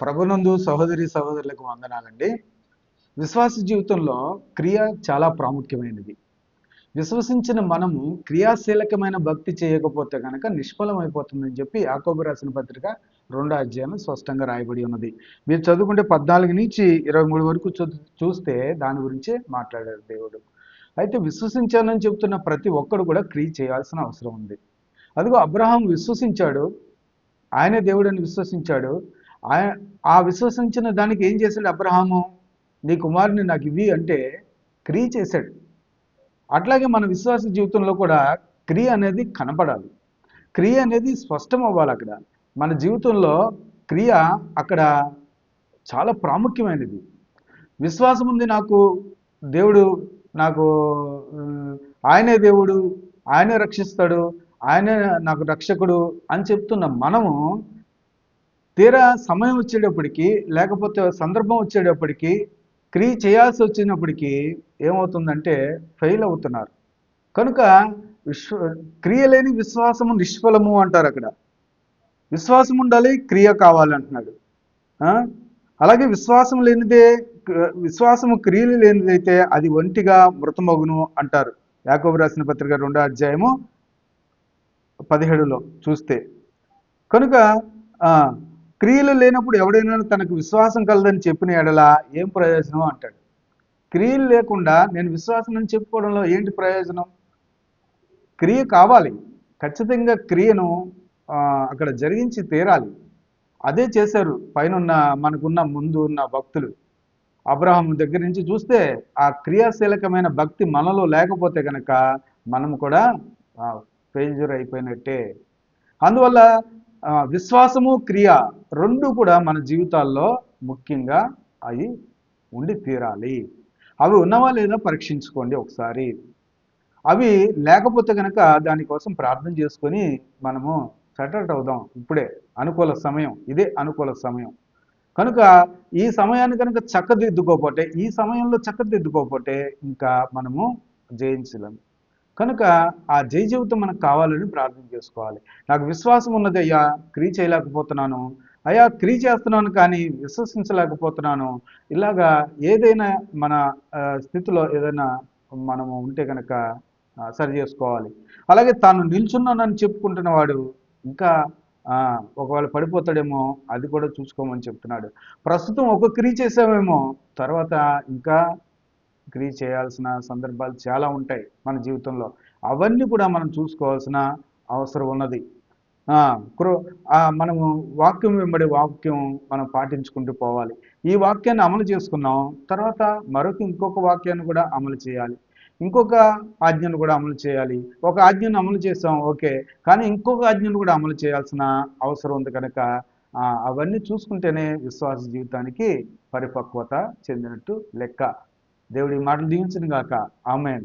ప్రభునందు సహోదరి సహోదరులకు వందనాలండి. విశ్వాస జీవితంలో క్రియ చాలా ప్రాముఖ్యమైనది. విశ్వసించిన మనము క్రియాశీలకమైన భక్తి చేయకపోతే గనక నిష్ఫలమైపోతుందని చెప్పి యాకోబు రాసిన పత్రిక 2వ అధ్యాయం స్పష్టంగా రాయబడి ఉన్నది. మీరు చదువుకుంటే 14 నుంచి 23 వరకు చూస్తే దాని గురించే మాట్లాడారు దేవుడు. అయితే విశ్వసించానని చెప్తున్న ప్రతి ఒక్కడు కూడా క్రియ చేయాల్సిన అవసరం ఉంది. అదిగో అబ్రహాం విశ్వసించాడు, ఆయనే దేవుడని విశ్వసించాడు. ఆయ ఆ విశ్వసించిన దానికి ఏం చేశాడు అబ్రహాము? నీ కుమారుని నాకు ఇవ్వి అంటే క్రియ చేశాడు. అట్లాగే మన విశ్వాస జీవితంలో కూడా క్రియ అనేది కనపడాలి. క్రియ అనేది స్పష్టం అవ్వాలి. అక్కడ మన జీవితంలో క్రియ అక్కడ చాలా ప్రాముఖ్యమైనది. విశ్వాసం ఉంది నాకు, దేవుడు నాకు ఆయనే దేవుడు, ఆయనే రక్షిస్తాడు, ఆయనే నాకు రక్షకుడు అని చెప్తున్న మనము తీరా సమయం వచ్చేటప్పటికి, లేకపోతే సందర్భం వచ్చేటప్పటికి, క్రియ చేయాల్సి వచ్చినప్పటికీ ఏమవుతుందంటే ఫెయిల్ అవుతున్నారు. కనుక క్రియ లేని విశ్వాసము నిష్ఫలము అంటారు. అక్కడ విశ్వాసం ఉండాలి, క్రియ కావాలంటున్నాడు. అలాగే విశ్వాసము క్రియలు లేనిదైతే అది ఒంటిగా మృతమగును అంటారు. యాకోబు రాసిన పత్రిక 2వ అధ్యాయము 17లో చూస్తే. కనుక క్రియలు లేనప్పుడు ఎవడైనా తనకు విశ్వాసం కలదని చెప్పిన ఎడల ఏం ప్రయోజనం అంటాడు. క్రియలు లేకుండా నేను విశ్వాసం అని చెప్పుకోవడంలో ఏంటి ప్రయోజనం? క్రియ కావాలి. ఖచ్చితంగా క్రియను అక్కడ జరిగించి తీరాలి. అదే చేశారు పైన మనకున్న ముందు ఉన్న భక్తులు. అబ్రహాం దగ్గర నుంచి చూస్తే ఆ క్రియాశీలకమైన భక్తి మనలో లేకపోతే కనుక మనం కూడా ఫెయిల్యూర్ అయిపోయినట్టే. అందువల్ల విశ్వాసము క్రియ రెండు కూడా మన జీవితాల్లో ముఖ్యంగా అవి ఉండి తీరాలి. అవి ఉన్నవా లేదా పరీక్షించుకోండి ఒకసారి. అవి లేకపోతే కనుక దానికోసం ప్రార్థన చేసుకొని మనము సెటిల్ అవుదాం. ఇప్పుడే అనుకూల సమయం, ఇదే అనుకూల సమయం. కనుక ఈ సమయాన్ని కనుక చక్కదిద్దుకోకపోతే, ఈ సమయంలో చక్కదిద్దుకోకపోతే ఇంకా మనము జయించలేము. కనుక ఆ జయ జీవితం మనకు కావాలని ప్రార్థన చేసుకోవాలి. నాకు విశ్వాసం ఉన్నది అయ్యా, క్రియ చేయలేకపోతున్నాను, అయ్యా క్రియ చేస్తున్నాను కానీ విశ్వసించలేకపోతున్నాను. ఇలాగా ఏదైనా మన స్థితిలో ఏదైనా మనము ఉంటే కనుక సరి చేసుకోవాలి. అలాగే తాను నిల్చున్నానని చెప్పుకుంటున్న వాడు ఇంకా ఒకవేళ పడిపోతాడేమో అది కూడా చూసుకోమని చెప్తున్నాడు. ప్రస్తుతం ఒక క్రియ చేసామేమో, తర్వాత ఇంకా క్రియ చేయాల్సిన సందర్భాలు చాలా ఉంటాయి మన జీవితంలో. అవన్నీ కూడా మనం చూసుకోవాల్సిన అవసరం ఉన్నది. మనము వాక్యం వెంబడి వాక్యం మనం పాటించుకుంటూ పోవాలి. ఈ వాక్యాన్ని అమలు చేసుకున్నాం, తర్వాత ఇంకొక వాక్యాన్ని కూడా అమలు చేయాలి, ఇంకొక ఆజ్ఞను కూడా అమలు చేయాలి. ఒక ఆజ్ఞను అమలు చేసాం ఓకే, కానీ ఇంకొక ఆజ్ఞను కూడా అమలు చేయాల్సిన అవసరం ఉంది. కనుక అవన్నీ చూసుకుంటేనే విశ్వాస జీవితానికి పరిపక్వత చెందినట్టు లెక్క. దేవుడి మాటలు దీవించును గాక. ఆమేన్.